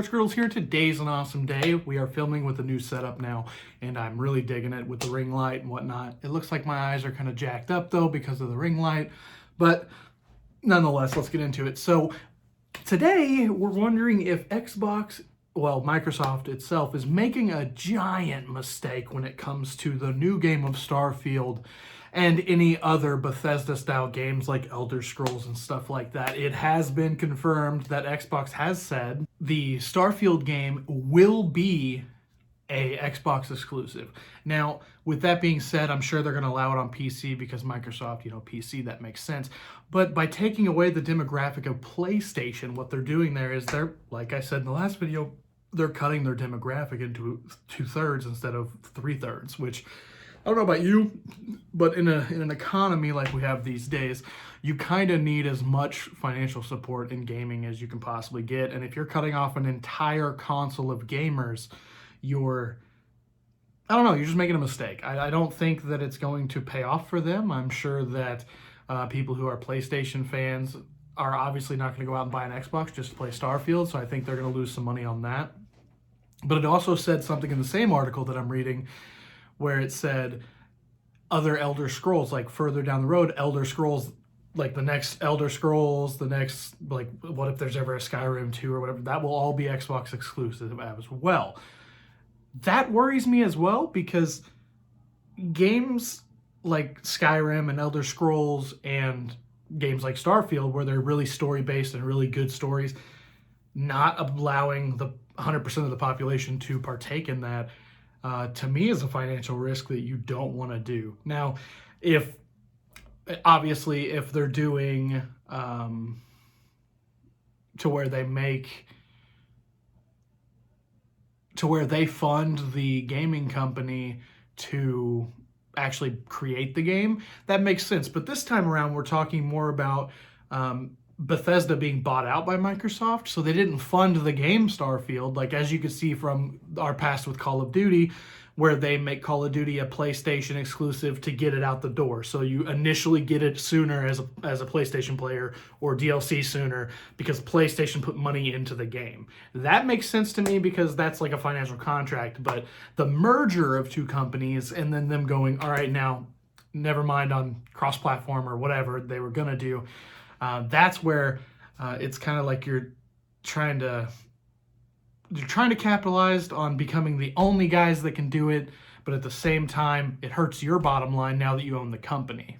Squirrels here. Today's an awesome day. We are filming with a new setup now, and I'm really digging it with the ring light and whatnot. It looks like my eyes are kind of jacked up though because of the ring light, but nonetheless, let's get into it. So today we're wondering if Microsoft itself is making a giant mistake when it comes to the new game of Starfield and any other Bethesda-style games like Elder Scrolls and stuff like that. It has been confirmed that Xbox has said the Starfield game will be a Xbox exclusive. Now, with that being said, I'm sure they're going to allow it on PC because Microsoft, PC, that makes sense. But by taking away the demographic of PlayStation, what they're doing there is they're, like I said in the last video, they're cutting their demographic into 2/3 instead of 3/3, which I don't know about you, but in an economy like we have these days, you kind of need as much financial support in gaming as you can possibly get. And if you're cutting off an entire console of gamers, you're just making a mistake. I don't think that it's going to pay off for them. I'm sure that people who are PlayStation fans are obviously not going to go out and buy an Xbox just to play Starfield, so I think they're going to lose some money on that. But it also said something in the same article that I'm reading where it said other Elder Scrolls, like further down the road, Elder Scrolls, like the next Elder Scrolls, the next, like, what if there's ever a Skyrim 2 or whatever, that will all be Xbox exclusive as well. That worries me as well because games like Skyrim and Elder Scrolls and games like Starfield, where they're really story-based and really good stories, not allowing the 100% of the population to partake in that, to me is a financial risk that you don't want to do. Now, if they're doing to where they fund the gaming company to actually create the game, that makes sense. But this time around, we're talking more about Bethesda being bought out by Microsoft, so they didn't fund the game Starfield, like as you could see from our past with Call of Duty, where they make Call of Duty a PlayStation exclusive to get it out the door. So you initially get it sooner as a PlayStation player, or DLC sooner, because PlayStation put money into the game. That makes sense to me because that's like a financial contract. But the merger of two companies and then them going, all right, now never mind on cross-platform or whatever they were gonna do, that's where it's kind of like you're trying to capitalize on becoming the only guys that can do it, but at the same time, it hurts your bottom line now that you own the company.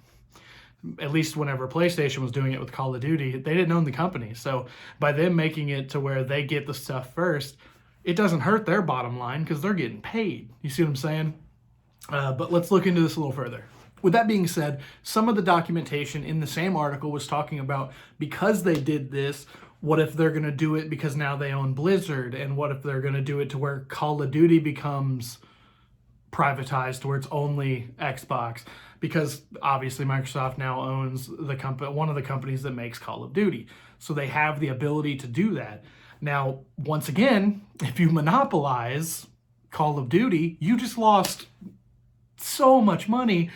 At least whenever PlayStation was doing it with Call of Duty, they didn't own the company. So by them making it to where they get the stuff first, it doesn't hurt their bottom line because they're getting paid. You see what I'm saying? But let's look into this a little further. With that being said, some of the documentation in the same article was talking about, because they did this, what if they're going to do it because now they own Blizzard? And what if they're going to do it to where Call of Duty becomes privatized, where it's only Xbox? Because obviously Microsoft now owns one of the companies that makes Call of Duty. So they have the ability to do that. Now, once again, if you monopolize Call of Duty, you just lost so much money.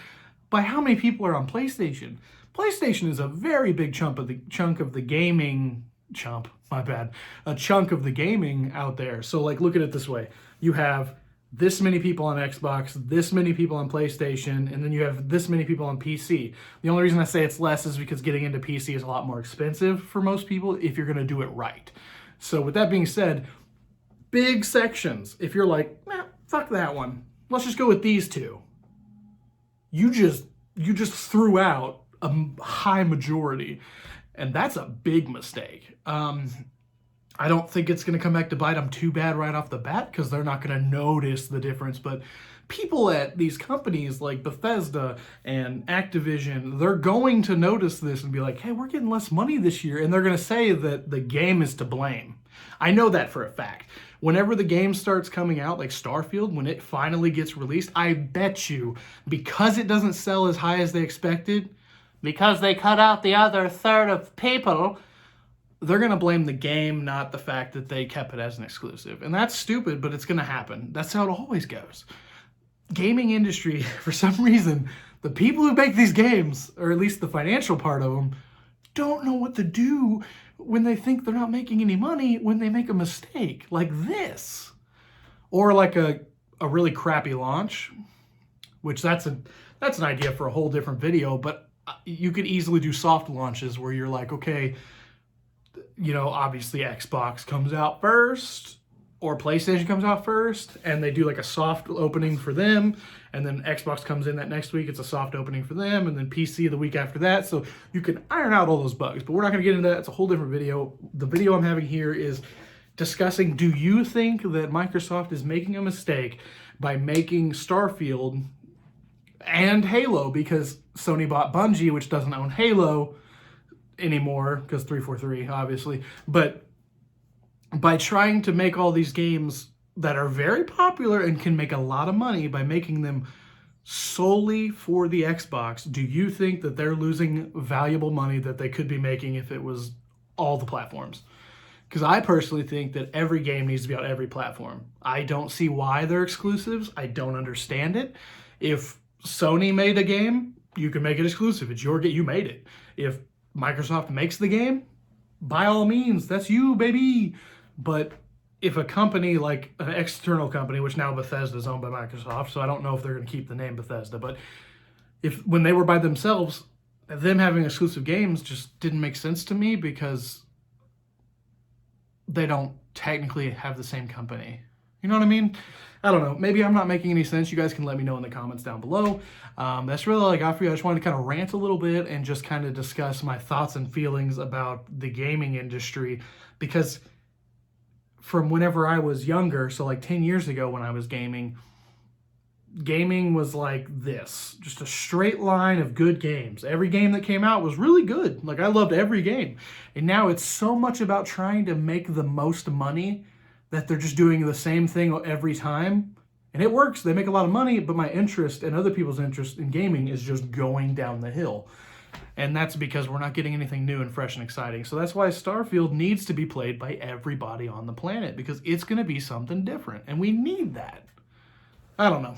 By how many people are on PlayStation? PlayStation is a very big chunk of the gaming out there. So like, look at it this way. You have this many people on Xbox, this many people on PlayStation, and then you have this many people on PC. The only reason I say it's less is because getting into PC is a lot more expensive for most people if you're going to do it right. So with that being said, big sections. If you're like, nah, fuck that one, let's just go with these two. You just threw out a high majority, and that's a big mistake. I don't think it's going to come back to bite them too bad right off the bat because they're not going to notice the difference. But people at these companies like Bethesda and Activision, they're going to notice this and be like, hey, we're getting less money this year. And they're going to say that the game is to blame. I know that for a fact. Whenever the game starts coming out, like Starfield, when it finally gets released, I bet you, because it doesn't sell as high as they expected, because they cut out the other third of people, they're going to blame the game, not the fact that they kept it as an exclusive. And that's stupid, but it's going to happen. That's how it always goes. Gaming industry, for some reason, the people who make these games, or at least the financial part of them, don't know what to do when they think they're not making any money when they make a mistake like this. Or like a really crappy launch, which that's an idea for a whole different video, but you could easily do soft launches where you're like, okay, you know, obviously Xbox comes out first or PlayStation comes out first, and they do like a soft opening for them, and then Xbox comes in that next week, it's a soft opening for them, and then PC the week after that. So you can iron out all those bugs, but we're not gonna get into that. It's a whole different video. The video I'm having here is discussing, do you think that Microsoft is making a mistake by making Starfield and Halo, because Sony bought Bungie, which doesn't own Halo anymore, because 343, obviously, but by trying to make all these games that are very popular and can make a lot of money by making them solely for the Xbox, do you think that they're losing valuable money that they could be making if it was all the platforms? Because I personally think that every game needs to be on every platform. I don't see why they're exclusives. I don't understand it. If Sony made a game, you can make it exclusive. It's your game. You made it. If Microsoft makes the game, by all means, that's you, baby. But if a company, like an external company, which now Bethesda is owned by Microsoft, so I don't know if they're going to keep the name Bethesda, but if when they were by themselves, them having exclusive games just didn't make sense to me, because they don't technically have the same company. You know what I mean? I don't know. Maybe I'm not making any sense. You guys can let me know in the comments down below. That's really all I got for you. I just wanted to kind of rant a little bit and just kind of discuss my thoughts and feelings about the gaming industry, because from whenever I was younger, so like 10 years ago when I was gaming was like this, just a straight line of good games. Every game that came out was really good. Like, I loved every game. And now it's so much about trying to make the most money that they're just doing the same thing every time. And it works. They make a lot of money, but my interest and other people's interest in gaming is just going down the hill. And that's because we're not getting anything new and fresh and exciting. So that's why Starfield needs to be played by everybody on the planet, because it's going to be something different. And we need that. I don't know.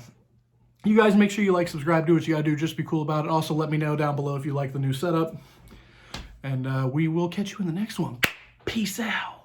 You guys make sure you like, subscribe, do what you got to do. Just be cool about it. Also, let me know down below if you like the new setup. And we will catch you in the next one. Peace out.